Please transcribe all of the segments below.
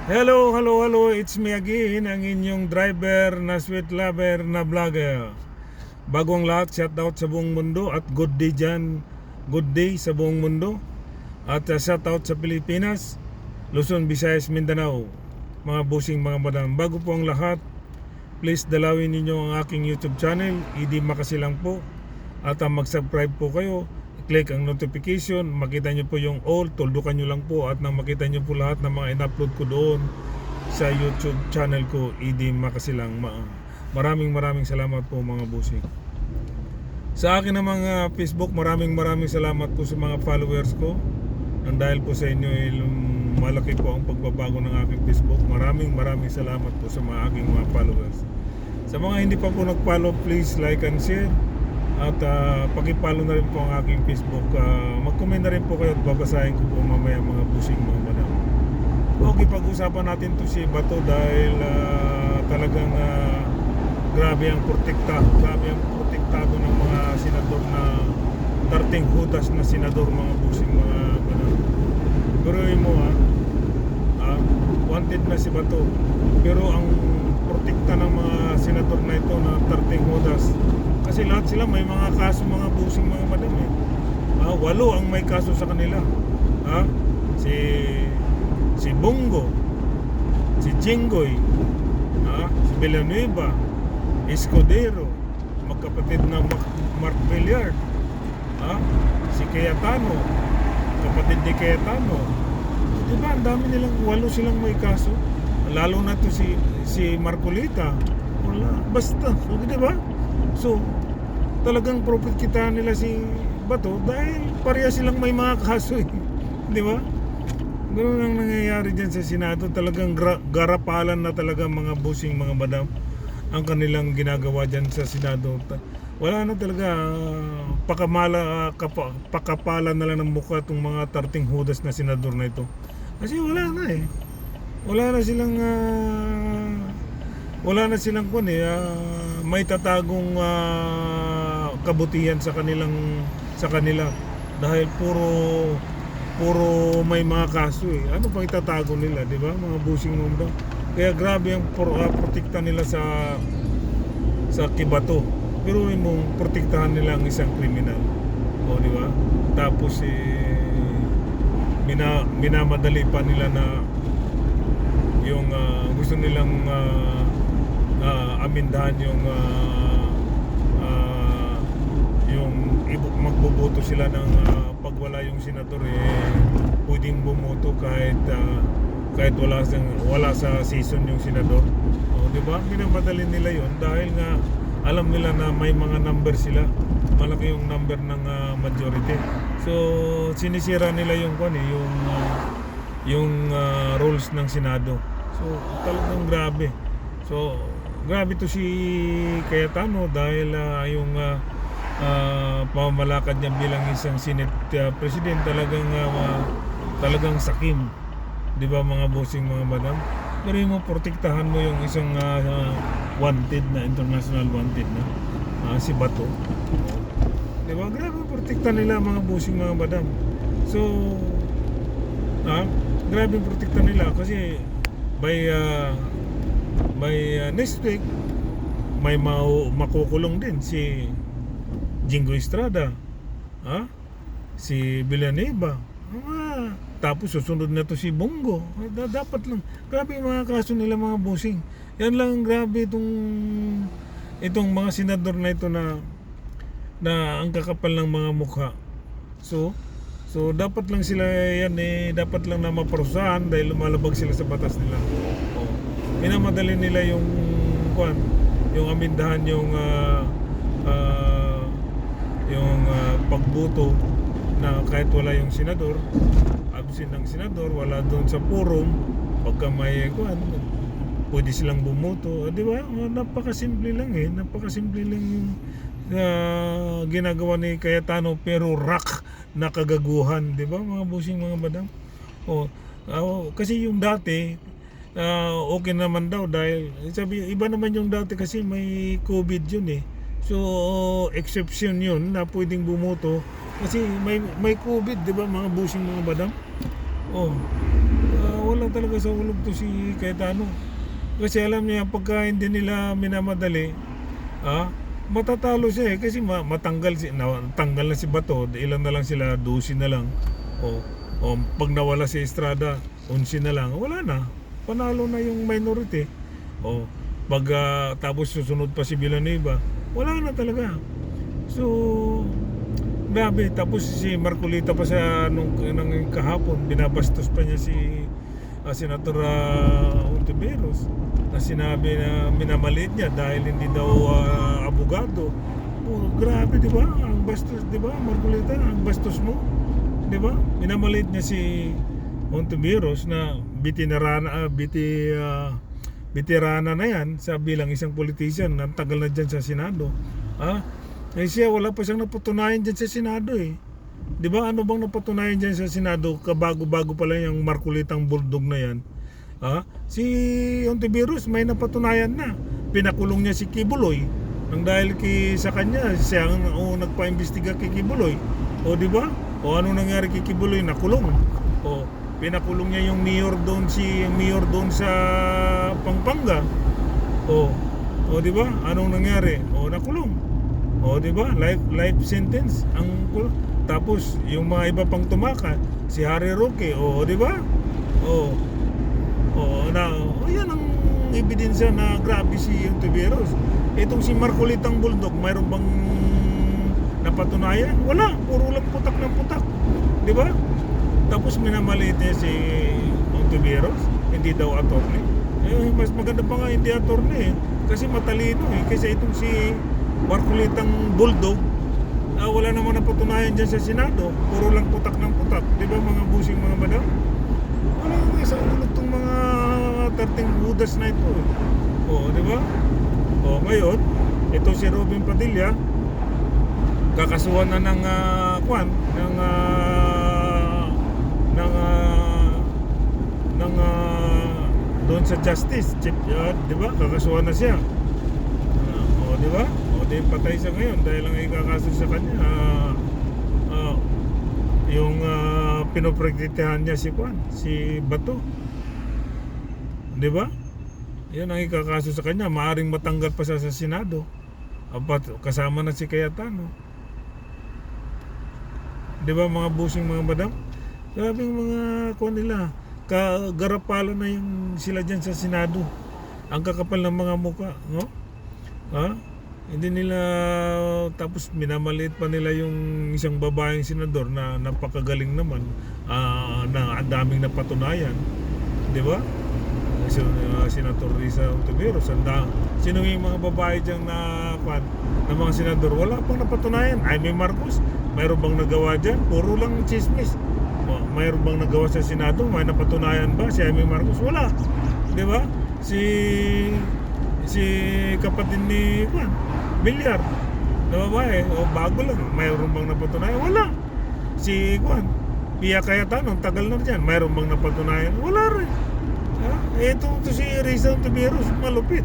Hello, hello, hello. It's me again, ang inyong driver na sweet lover na vlogger. Bagong lahat, shout out sa buong mundo at good day dyan. Good day sa buong mundo. At shout out sa Pilipinas, Luzon, Visayas, Mindanao. Mga busing, mga madam. Bago po ang lahat, please dalawin ninyo ang aking YouTube channel. Idi Makasilang po. At mag-subscribe po kayo. Click ang notification, makita nyo po yung all, tuldukan nyo lang po at nang makita nyo po lahat ng mga in-upload ko doon sa YouTube channel ko, Idi Makasilang. Maraming salamat po mga busing. Sa akin ng mga Facebook, maraming salamat po sa mga followers ko. Nang dahil po sa inyo, malaki po ang pagbabago ng aking Facebook. Maraming salamat po sa mga aking mga followers. Sa mga hindi pa po nag-follow, please like and share. At pakipalo na rin po ang aking Facebook. Mag-comment na rin po kayo at babasahin ko po mamaya mga busing, mga madam. Okay, pag-usapan natin to si Bato dahil talagang grabe ang protektado ng mga senador na tarting hudas na senador, mga busing, mga madam. Guruin mo wanted na si Bato, pero ang protekta ng mga senador na ito na tarting hudas, kasi lahat sila may mga kaso, mga busing, mga madam eh. 8 ang may kaso sa kanila. Si Bongo, si Jinggoy, si Villanueva, Escudero, magkapatid na Mark Villar, si Cayetano, kapatid ni Cayetano. Diba, ang dami nilang, 8 silang may kaso. Lalo na to si Marcolita. Wala, basta, diba? So, talagang profit kita nila si Bato dahil pareha silang may mga kaso eh. Di ba? Ganoon ang nangyayari dyan sa Senado. Talagang garapalan na talaga, mga busing, mga madam, ang kanilang ginagawa dyan sa Senado. Wala na talaga, pakapalan na lang ng mukha itong mga tarting hudas na senador na ito. Kasi wala na eh. Wala na silang may tatagong kabutihan sa kanila dahil puro may mga kaso eh. Ano pang itatago nila, di ba? Mga busing mundo. Kaya grabe ang protekta nila sa Kibato. Pero mong protektahan nila ang isang kriminal. O, di ba? Tapos minamadali pa nila na yung gusto nilang amindahan yung magboboto sila ng pag wala yung senador pwedeng bumoto kahit wala sa season yung senador. Di ba? Minamadali nila yon dahil nga alam nila na may mga number sila, malaki yung number ng majority. So sinisira nila yung rules ng Senado. So talagang grabe. So grabe to si Cayetano dahil yung pamamalakad niya bilang isang Senate President talagang sakim. 'Di ba, mga bossing, mga madam? Pero mo protektahan mo yung isang wanted na, international wanted na si Bato. 'Di ba? Grabe protekta nila, mga bossing, mga madam. So grabe protekta nila kasi by next week may makukulong din si Jingo Estrada, si Villanueva, tapos susunod na to si Bongo. Dapat lang, grabe yung mga kaso nila, mga bossing. Yan lang, grabe itong mga senador na ito na ang kakapal ng mga mukha. So dapat lang sila dapat lang na maparusahan dahil lumalabag sila sa batas nila. Minamadali nila yung amindahan yung pagboto na kahit wala yung senador, absent ng senador, wala doon sa forum, pagka may pwede silang bumoto. Di ba? Napakasimple lang yung ginagawa ni Cayetano, pero na kagaguhan, di ba, mga busing, mga madam? Kasi yung dati okay naman daw dahil iba naman yung dati kasi may COVID yun eh. So exception yun na pwedeng bumoto kasi may COVID, di ba, mga busing, mga madam? Wala talaga talaga sa ulog to si Cayetano. Kasi alam niya, pagka hindi nila minamadali, matatalo siya eh. Kasi tanggal na si Bato, ilan na lang sila, 12 na lang. O pag nawala si Estrada, 11 na lang, wala na. Panalo na yung minority. O pag tapos susunod pa si Villanueva, wala na talaga. So, grabe. Tapos si Marcolita pa sa nung kahapon, binabastos pa niya si Senator Ontiveros na sinabi na minamaliit niya dahil hindi daw abogado. Grabe, di ba? Ang bastos, di ba? Marcolita, ang bastos mo. Di ba? Minamaliit niya si Ontiveros na veterana na yan sa bilang isang politician na tagal na dyan sa Senado. Eh siya, wala pa siyang napatunayan dyan sa Senado eh. Di ba? Ano bang napatunayan dyan sa Senado? Kabago-bago pa lang yung Marcolitang bulldog na yan. Si Ontiveros may napatunayan na. Pinakulong niya si Kibuloy. Nang dahil sa kanya, siya ang nagpa-imbestiga kay Kibuloy. O di ba? O ano nangyari kay Kibuloy? Nakulong. O pinakulong niya yung mayor doon sa Pampanga. O di ba? Anong nangyari? O nakulong. O di ba? Life sentence ang kulong. Tapos yung mga iba pang tumaka, si Harry Roque, o di ba? Yan ang ebidensya na grabe si Ontiveros. Itong si Marcolitang bulldog, mayroon bang napatunayan? Wala, puro lang putak ng putak. Di ba? Tapos minamaliit niya si Ontiveros, hindi daw attorney. Mas maganda pa nga hindi attorney kasi matalino kasi itong si Marcolitang bulldog, wala naman napatunayan dyan sa Senado, puro lang putak ng putak. Di ba mga busing mga madam? Wala nga sa ulog tong mga 13 budas na ito. Di ba? Ngayon, ito si Robin Padilla, kakasuhan na ng doon sa justice chief, di ba? Kakasuhan na siya. Di ba? Di patay siya ngayon dahil ang ikakaso sa kanya yung pinoprotektahan niya si Bato. Di ba? Yan ang ikakaso sa kanya. Maaring matanggal pa siya sa Senado. Kasama na si Cayetano. Di ba mga busing mga madam? Grabe yung mga nila. Kagarapala na yung sila dyan sa Senado. Ang kakapal ng mga muka. No? Hindi nila, tapos minamaliit pa nila yung isang babaeng senador na napakagaling naman, na ang daming napatunayan. Di ba? Senator Risa Ontiveros, sino yung mga babae dyan na mga senador, wala pang napatunayan. Jaime Marcos, mayroon bang nagawa dyan? Puro lang chismis. Mayroon bang nagawa sa Senado? May napatunayan ba si Jaime Marcos? Wala. Di ba? Si kapatid ni Villar na babae, bago lang, mayroon bang napatunayan? Wala. Si Pia Cayetano, tagal na dyan, mayroon bang napatunayan? Wala rin. Ito si Risa Ontiveros, malupit.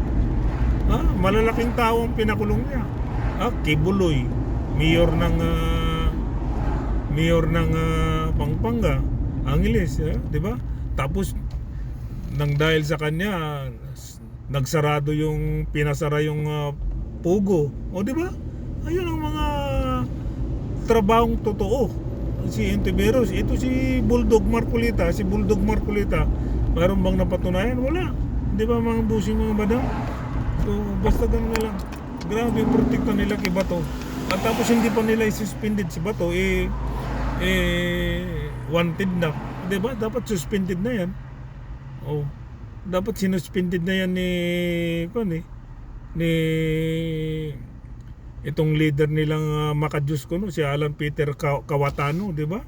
Malalaking tao ang pinakulong niya. Kibuloy, mayor ng Pampanga, Angeles, di ba? Tapos nang dahil sa kanya, nagsarado pinasara yung Pugo. Di ba? Ayun ang mga trabahong totoo. Si Ontiveros, ito si Bulldog Marcolita, mayroon bang napatunayan? Wala. Di ba mga busing mga madam? So, basta ganun na lang. Grabe yung protekta nila kay Bato. At tapos hindi pa nila i-suspended si Bato, wanted na. Di ba? Dapat suspended na yan. Dapat sinuspended na yan ni itong leader nilang Makajus si Alan Peter Cayetano, di ba?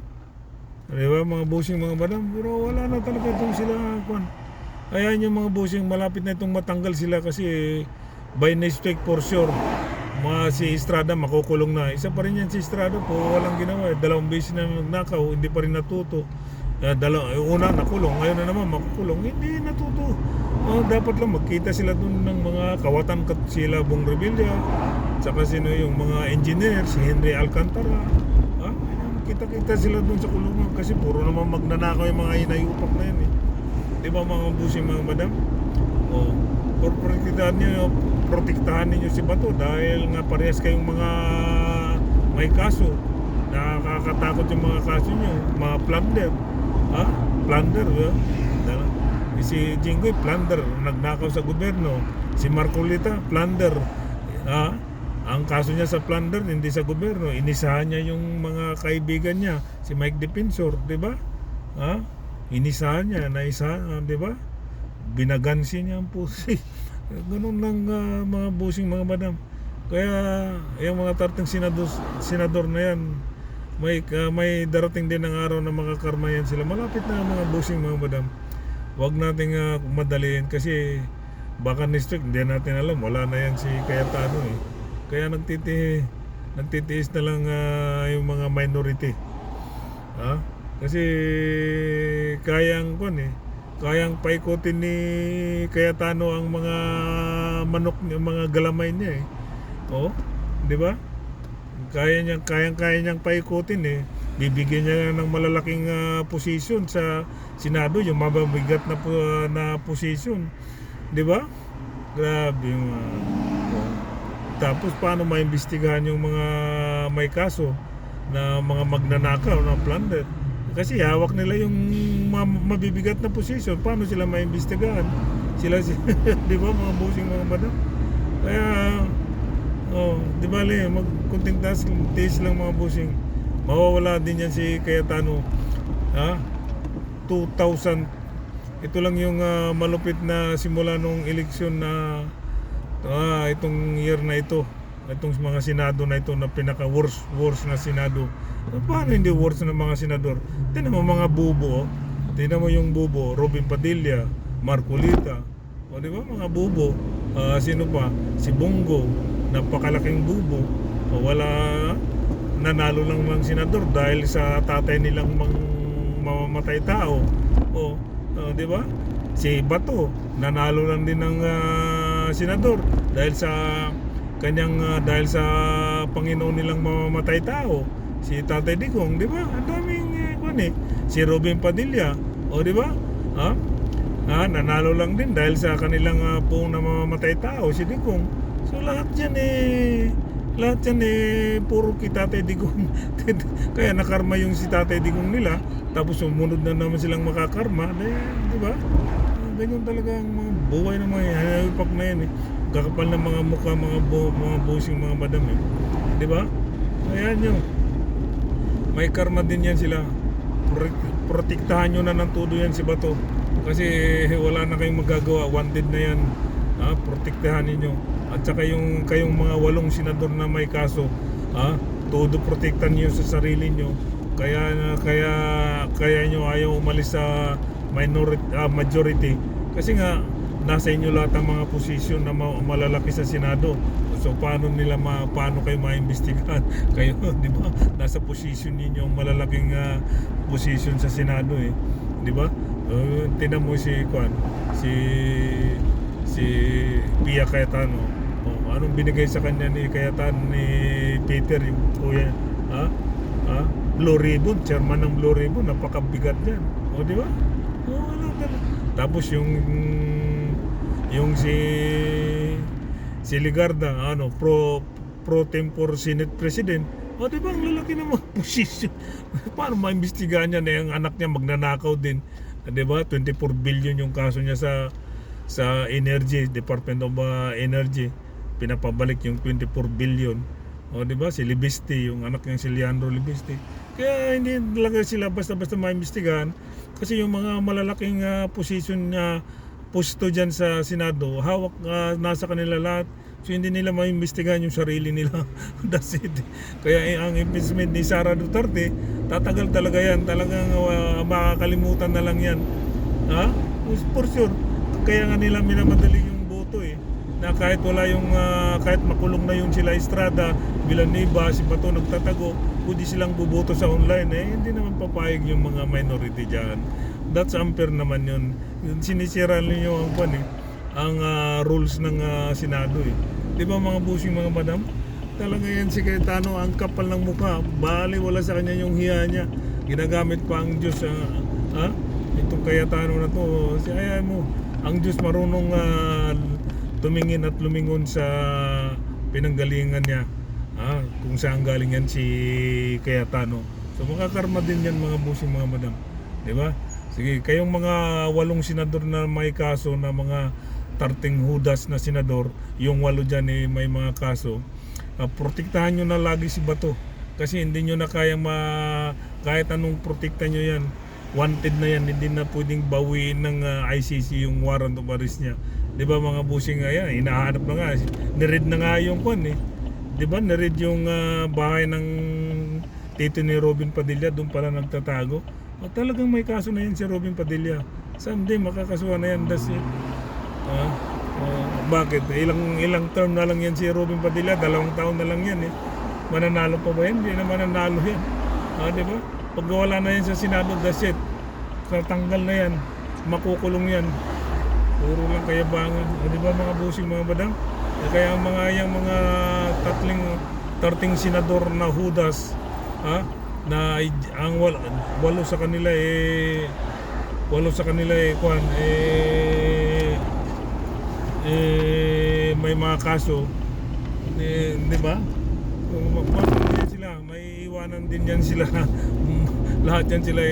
Di ba mga busing mga madam? Pero wala na talaga itong sila Ayan yung mga busing, malapit na itong matanggal sila kasi by next week for sure si Estrada makukulong na. Isa pa rin yan si Estrada po, walang ginawa. 2 beses na nagnakaw, hindi pa rin natuto. Una nakulong, ngayon na naman makukulong, hindi natuto. Dapat lang magkita sila dun ng mga kawatan sila Bong Revilla, saka sino yung mga engineer, si Henry Alcantara. Kita-kita sila dun sa kulungan kasi puro naman magnanakaw yung mga inayupak na yan Di ba mga busing mga madam? O, protektahan ninyo si Bato dahil nga parehas kayong mga may kaso. Nakakatakot yung mga kaso nyo, mga plunder. Ha? Plunder, si Jinggoy, plunder, nagnakaw sa gobyerno. Si Marcolita, plunder. Ha? Ang kaso niya sa plunder, hindi sa gobyerno. Inisahan niya yung mga kaibigan niya, si Mike Defensor, di ba? Ha? Inisahan niya, naisahan, di ba? Binagansi niya ang pusi. Ganun lang mga busing mga madam. Kaya yung mga tarting senador na yan, may darating din ng araw na makakarma yan sila. Malapit na mga busing mga madam. Huwag nating madaliin kasi baka next week hindi natin alam, wala na yan si Cayetano eh. Kaya nagtitiis na lang yung mga minority. Ha? Kasi kayang paikutin ni Cayetano ang mga manok niya, mga galamay niya eh. Oh, 'di ba? Kaya niyang paikutin eh. Bibigyan niya ng malalaking posisyon sa Senado, yung mabibigat na posisyon. 'Di ba? Grabe yung tapos paano maimbestigahan yung mga may kaso na mga magnanakaw na plunder? Kasi hawak nila yung mabibigat na posisyon. Paano sila maimbestigahan? Sila di ba mga busing mga madam? Kaya di ba magkunting tiis lang mga busing. Mawawala din yan si Cayetano. 2,000. Ito lang yung malupit na simula nung eleksyon na itong year na ito. Itong mga senado na ito na pinaka worst na senado. Paano hindi worst ng mga senador? Tingnan mo mga bubo. Tingnan mo yung bubo, Robin Padilla, Marcolita. O di ba mga bubo? Sino pa? Si Bongo, napakalaking bubo. Wala, nanalo lang ng senador dahil sa tatay nilang mamamatay tao. Di ba? Si Bato, nanalo lang din ng senador dahil sa dahil sa Panginoon nilang mamamatay tao. Si Tatay Digong, di ba? Ang daming si Robin Padilla, di ba? Nanalo lang din dahil sa kanilang pong na mamamatay tao, si Digong. So lahat yan puro kay Tatay Digong. Kaya nakarma yung si Tatay Digong nila, tapos sumunod na naman silang makakarma, di ba? Ganyan talaga ang mga buhay ng mga halipak na yan eh. Kakapal ng mga mukha, mga busing mga madam eh. Di ba? Ayan nyo. May karma din yan sila. Protektahan nyo na ng todo yan si Bato. Kasi wala na kayong magagawa. Wanted na yan. Protektahan ninyo. At saka kayong mga 8 senador na may kaso, todo protektahan nyo sa sarili nyo. Kaya nyo ayaw umalis sa majority. Kasi nga nasa inyo lahat ang mga posisyon na malalaki sa Senado. So paano kayo maimbestigahan? Kayo, di ba? Nasa posisyon ninyo malalaking posisyon sa Senado eh. Di ba? Tingnan mo si Pia Cayetano. Anong binigay sa kanya ni Cayetano, ni Peter, yung kuya? Blue Ribbon, chairman ng Blue Ribbon, napakabigat yan. Di ba? Wala talaga. Tapos yung si Ligarda, pro tempore Senate President. Di ba, ang lalaki ng mga posisyon. Paano maimbestigahan niya na yung anak niya magnanakaw din? Di ba, 24 billion yung kaso niya sa Energy, Department of Energy. Pinapabalik yung 24 billion. Di ba, si Libiste, yung anak niya si Leandro Libiste. Kaya hindi talaga sila basta-basta maimbestigahan. Kasi yung mga malalaking posisyon na pusto dyan sa Senado, hawak nasa kanila lahat. So hindi nila maimbestigahan yung sarili nila. That's it. Kaya ang impeachment ni Sara Duterte, tatagal talaga yan. Talagang makakalimutan na lang yan. For sure. Kaya nga nila minamadali yung boto eh. Na kahit kahit makulong na yung sila Estrada, Villanueva, si Bato nagtatago, pwede silang buboto sa online hindi naman papayag yung mga minority dyan. That's unfair naman yun. Sinisira niyo ang rules ng Senado eh. Di ba mga busing mga madam? Talaga yan si Cayetano, ang kapal ng mukha. Bali wala sa kanya yung hiya niya. Ginagamit pa ang Diyos. itong Cayetano na to, ayaw mo, ang Diyos marunong tumingin at lumingon sa pinanggalingan niya, kung saan galing yan si Cayetano. So makakarma din yan mga busing mga madam, di ba? Sige, kayong mga 8 senador na may kaso na mga tarting hudas na senador, yung 8 dyan may mga kaso, protektahan nyo na lagi si Bato. Kasi hindi nyo na kayang kahit anong protekta nyo yan, wanted na yan, hindi na pwedeng bawiin ng ICC yung warrant of arrest niya. Di ba mga busing nga yan, hinahanap na nga, niread na nga yung kwan eh. Di ba, niread yung bahay ng tito ni Robin Padilla, doon pala nagtatago. Talagang may kaso na yan si Robin Padilla. Someday makakasuhan na yan, that's it. Bakit? Ilang term na lang yan si Robin Padilla, 2 taon na lang yan eh. Mananalo pa ba yan? Hindi na mananalo yan. Di ba? Pag wala na yan sa Senado, that's it. Tatanggal na yan. Makukulong yan. Puro lang kayabangan. Di ba mga busing mga badang? Kaya yung mga tarting senador na hudas, na ang 8 sa kanila may mga kaso, di ba? Magpapalala sila, may iwanan din yan sila. Lahat yan sila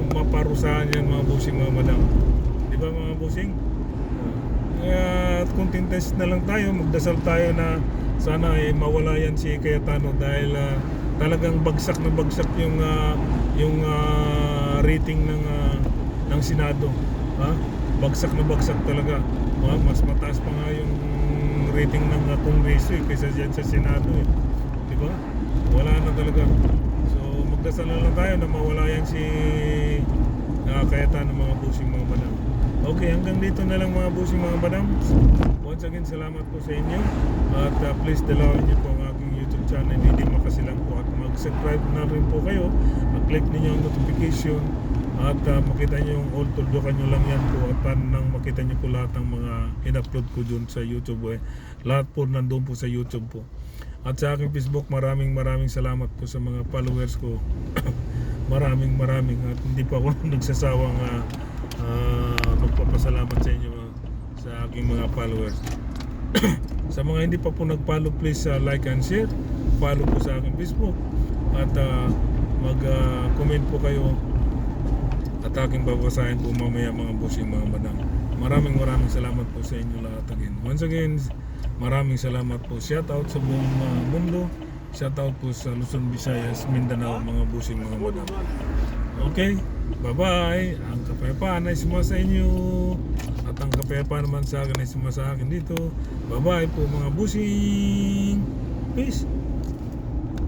maparusahan yan mga busing mga madam. Di ba mga busing? Kaya contented na lang tayo, magdasal tayo na sana mawala yan si Cayetano dahil talagang bagsak na bagsak yung rating ng Senado. Bagsak na bagsak talaga. Mas mataas pa nga yung rating ng Kongreso kaysa dyan sa Senado eh. Diba? Wala na talaga. So magdasal na lang tayo na mawala yan si Cayetano mga busing mga madam. Okay, hanggang dito na lang mga busing mga madam. Once again, salamat po sa inyo. At please dalawin niyo po ang aking YouTube channel, hindi makasilang po. At mag-subscribe na rin po kayo. Mag-click ninyo ang notification. At makita nyo yung all, tuldukan nyo lang yan po. At paano nang makita nyo po lahat ng mga in-upload ko dun sa YouTube. Lahat po nandun po sa YouTube po. At sa aking Facebook, maraming salamat po sa mga followers ko. maraming. At hindi pa ako nagsasawang magpapasalamat sa inyo sa aking mga followers. Sa mga hindi pa po nag-follow, please like and share. Follow po sa aking Facebook. At mag-comment po kayo. At aking babasahin po mamaya mga busing mga madam. Maraming salamat po sa inyo lahat again. Once again, maraming salamat po. Shout out sa buong mundo. Shout out po sa Luzon, Visayas, Mindanao mga busing mga madam. Okay, bye-bye. Ang kapayapaan ay sumasa inyo. At ang kapayapaan naman sa akin ay sumasa akin dito. Bye-bye po mga busing. Peace.